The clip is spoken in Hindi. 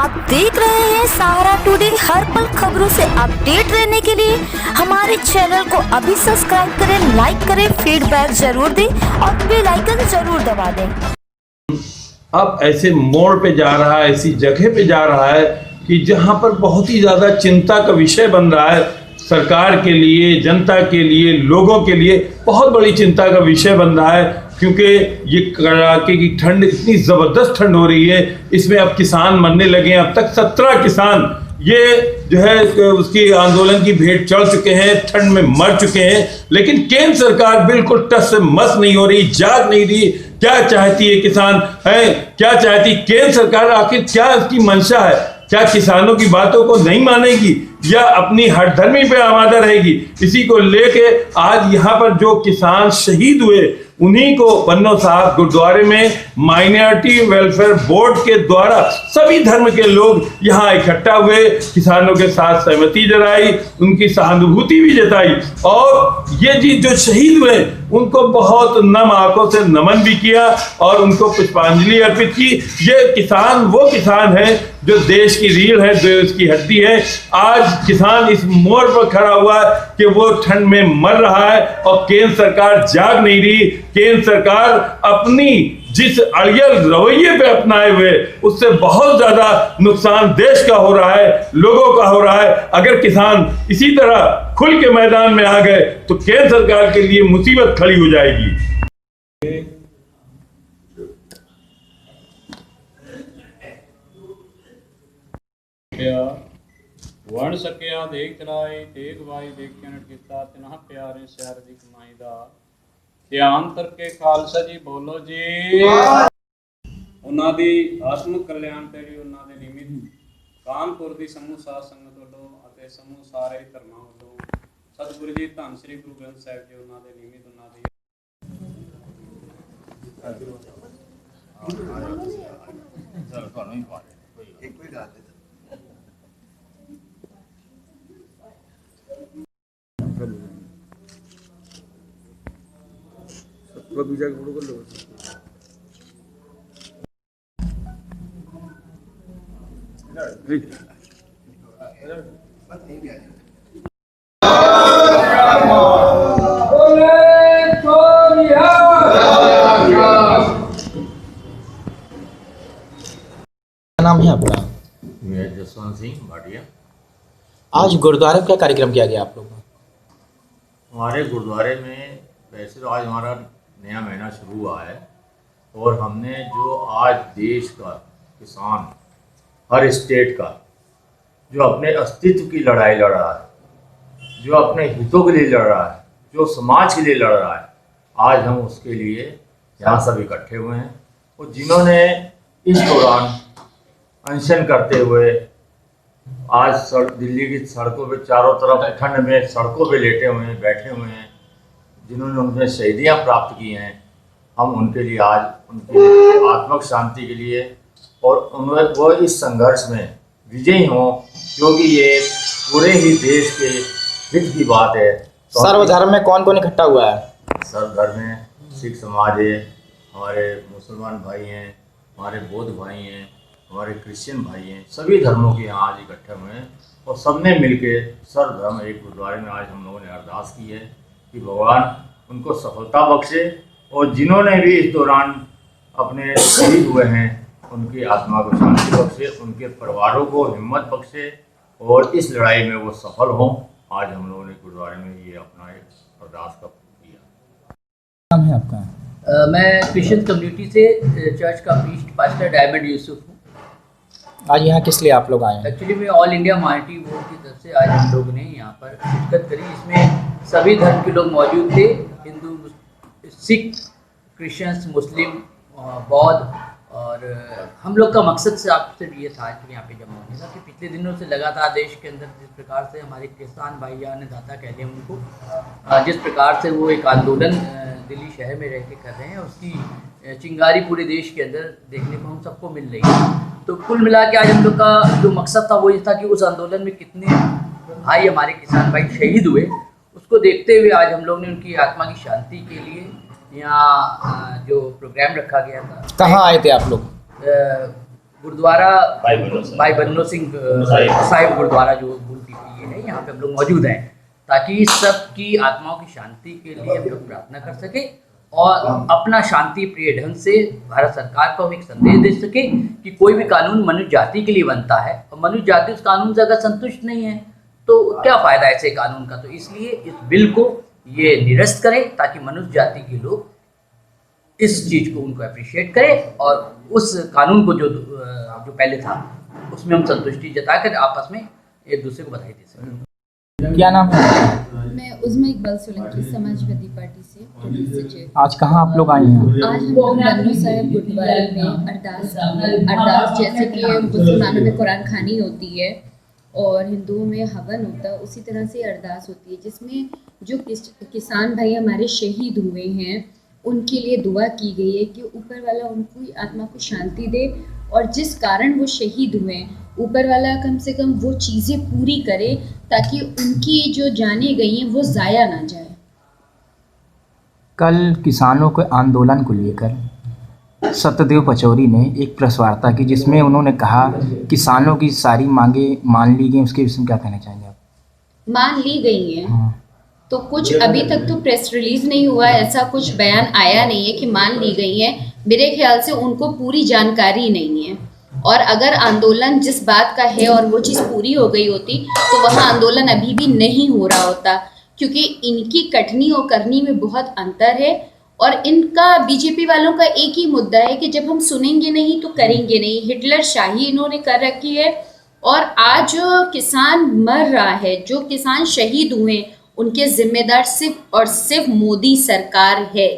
आप देख रहे हैं सहारा टुडे। हर पल खबरों से अपडेट रहने के लिए हमारे चैनल को अभी सब्सक्राइब करें, लाइक करें, फीडबैक जरूर दें और बेल आइकन जरूर दबा दें। अब ऐसे मोड़ पे जा रहा है, ऐसी जगह पे जा रहा है कि जहां पर बहुत ही ज़्यादा चिंता का विषय बन रहा है। सरकार के लिए, जनता के लिए, लोगों के लिए बहुत बड़ी चिंता का विषय बन रहा है, क्योंकि ये कड़ाके की ठंड, इतनी ज़बरदस्त ठंड हो रही है, इसमें अब किसान मरने लगे हैं। अब तक 17 किसान ये जो है उसकी आंदोलन की भेंट चढ़ चुके हैं, ठंड में मर चुके हैं। लेकिन केंद्र सरकार बिल्कुल टस से मस नहीं हो रही, जाग नहीं रही। क्या चाहती है किसान है, क्या चाहती केंद्र सरकार, आखिर क्या उसकी मंशा है? क्या किसानों की बातों को नहीं मानेगी या अपनी हठधर्मी पे आमादा रहेगी? इसी को लेके आज यहाँ पर जो किसान शहीद हुए, उन्हीं को पन्नो साहब गुरुद्वारे में माइनॉरिटी वेलफेयर बोर्ड के द्वारा सभी धर्म के लोग यहाँ इकट्ठा हुए, किसानों के साथ सहमति जताई, उनकी सहानुभूति भी जताई और ये जी जो शहीद हुए उनको बहुत नम आंखों से नमन भी किया और उनको पुष्पांजलि अर्पित की। ये किसान वो किसान है जो देश की रीढ़ है, देश की हड्डी है। आज किसान इस मोड़ पर खड़ा हुआ है कि वो ठंड में मर रहा है और केंद्र सरकार जाग नहीं रही। केंद्र सरकार अपनी जिस अड़ियल रवैये पे अपनाए हुए, उससे बहुत ज्यादा नुकसान देश का हो रहा है, लोगों का हो रहा है। अगर किसान इसी तरह खुल के मैदान में आ गए तो केंद्र सरकार के लिए मुसीबत खड़ी हो जाएगी। वण सकिया देख चलाए देख भाई देखियन किता तिना प्यारे शहर दी कमाई दा ਧਿਆਨ ਕਰਕੇ ਖਾਲਸਾ ਜੀ ਬੋਲੋ ਜੀ। ਉਹਨਾਂ ਦੀ ਆਤਮਿਕ ਕਲਿਆਣ ਤੇ ਲਈ ਉਹਨਾਂ ਦੇ ਨਿਮਿਤ ਕਾਨਪੁਰ ਦੀ ਸਮੂਹ ਸਾਧ ਸੰਗਤ ਵੱਲੋਂ ਅਤੇ ਸਮੂਹ ਸਾਰੇ ਧਰਮਾਂ ਵੱਲੋਂ ਸਤਿਗੁਰੂ ਜੀ ਧੰਨ ਸ੍ਰੀ ਗੁਰੂ ਗ੍ਰੰਥ ਸਾਹਿਬ ਜੀ ਉਹਨਾਂ ਦੇ ਨਿਮਿਤ ਉਹਨਾਂ ਦੀ ਤੁਹਾਨੂੰ ਹੀ ਪਾ ਇੱਕ ਕੋਈ ਗੱਲ वीजा की फोटो कर लो। नाम है आपका? मैं जसवंत सिंह भाटिया। आज गुरुद्वारे में क्या कार्यक्रम किया गया आप लोगों का? हमारे गुरुद्वारे में वैसे तो आज हमारा नया महीना शुरू हुआ है और हमने जो आज देश का किसान, हर स्टेट का जो अपने अस्तित्व की लड़ाई लड़ रहा है, जो अपने हितों के लिए लड़ रहा है, जो समाज के लिए लड़ रहा है, आज हम उसके लिए यहाँ सब इकट्ठे हुए हैं। और जिन्होंने इस दौरान अनशन करते हुए आज दिल्ली की सड़कों पे चारों तरफ ठंड में सड़कों पे लेटे हुए हैं, बैठे हुए हैं, जिन्होंने उनमें शहीदियाँ प्राप्त की हैं, हम उनके लिए आज उनकी आत्मिक शांति के लिए और उन्हें वो इस संघर्ष में विजयी हों, क्योंकि ये पूरे ही देश के हित की बात है। तो सर्वधर्म में कौन कौन इकट्ठा हुआ है? सर्वधर्म में सिख समाज है, हमारे मुसलमान भाई हैं, हमारे बौद्ध भाई हैं, हमारे क्रिश्चियन भाई हैं, सभी धर्मों के यहाँ आज इकट्ठे हुए हैं और सबने मिलके सर्वधर्म एक गुरुद्वारे में आज हम लोगों ने अरदास की है कि भगवान उनको सफलता बख्शे और जिन्होंने भी इस दौरान अपने शहीद हुए हैं उनकी आत्मा को शांति बख्शे, उनके परिवारों को हिम्मत बख्शे और इस लड़ाई में वो सफल हों। आज हम लोगों ने गुरुद्वारे में ये अपना एक अरदास का किया। नाम है आपका? मैं क्रिश्चियन कम्युनिटी से चर्च का प्रीस्ट पास्टर डायमंड यूसुफ हूँ। आज यहाँ किस लिए आप लोग आए हैं? एक्चुअली में ऑल इंडिया माइनॉरिटी बोर्ड की तरफ से आज हम लोग ने यहाँ पर शिरकत करी। इसमें सभी धर्म के लोग मौजूद थे, हिंदू, सिख, क्रिश्चियंस, मुस्लिम, बौद्ध। और हम लोग का मकसद से आपसे ये था कि यहाँ पे जमा होने का कि पिछले दिनों से लगातार देश के अंदर जिस प्रकार से हमारे किसान भाई अन्नदाता कह लें उनको, जिस प्रकार से वो एक आंदोलन दिल्ली शहर में रह के कर रहे हैं, उसकी चिंगारी पूरे देश के अंदर देखने को हम सबको मिल रही है। तो कुल मिला के आज हम लोग का जो मकसद था वो ये था कि उस आंदोलन में कितने भाई हमारे किसान भाई शहीद हुए, उसको देखते हुए आज हम लोग ने उनकी आत्मा की शांति के लिए यहाँ जो प्रोग्राम रखा गया था। कहाँ आए थे आप लोग? गुरुद्वारा भाई बन्नो सिंह साहिब गुरुद्वारा जो गुरु है, यहाँ पे हम लोग मौजूद हैं ताकि सबकी आत्माओं की शांति के लिए हम लोग प्रार्थना कर सके और अपना शांति प्रिय ढंग से भारत सरकार को हम एक संदेश दे सके कि कोई भी कानून मनुष्य जाति के लिए बनता है और मनुष्य जाति उस कानून से अगर संतुष्ट नहीं है तो क्या फ़ायदा ऐसे कानून का। तो इसलिए इस बिल को ये निरस्त करें ताकि मनुष्य जाति के लोग इस चीज़ को उनको अप्रिशिएट करें और उस कानून को जो पहले था उसमें हम संतुष्टि जताकर आपस में एक दूसरे को बधाई दे सकें। क्या नाम है? मैं उज़मा इकबाल सोलंकी, समाजवादी पार्टी से प्रदेश सचिव। आज कहाँ आप लोग आए हैं? आज हम लोग बन्नो साहिब गुरुद्वारे में अरदास जैसे कि मुसलमानों में कुरान खानी होती है और हिंदुओं में हवन होता है, उसी तरह से अरदास होती है जिसमें जो किसान भाई हमारे शहीद हुए हैं उनके लिए दुआ की गई है कि ऊपर वाला उनकी आत्मा को शांति दे और जिस कारण वो शहीद हुए ऊपर वाला कम से कम वो चीज़ें पूरी करे ताकि उनकी जो जाने गई हैं वो ज़ाया ना जाए। कल किसानों के आंदोलन को लेकर सत्यदेव पचौरी ने एक प्रेस वार्ता की जिसमें उन्होंने कहा किसानों की सारी मांगे मान ली गई। उसके विषय में क्या कहना चाहेंगे आप? मान ली गई हैं तो कुछ अभी तक तो प्रेस रिलीज नहीं हुआ, ऐसा कुछ बयान आया नहीं है कि मान ली गई है। मेरे ख्याल से उनको पूरी जानकारी नहीं है और अगर आंदोलन जिस बात का है और वो चीज़ पूरी हो गई होती तो वहाँ आंदोलन अभी भी नहीं हो रहा होता, क्योंकि इनकी कटनी और करनी में बहुत अंतर है। और इनका बीजेपी वालों का एक ही मुद्दा है कि जब हम सुनेंगे नहीं तो करेंगे नहीं। हिटलर शाही इन्होंने कर रखी है और आज जो किसान मर रहा है, जो किसान शहीद हुए, उनके जिम्मेदार सिर्फ और सिर्फ मोदी सरकार है।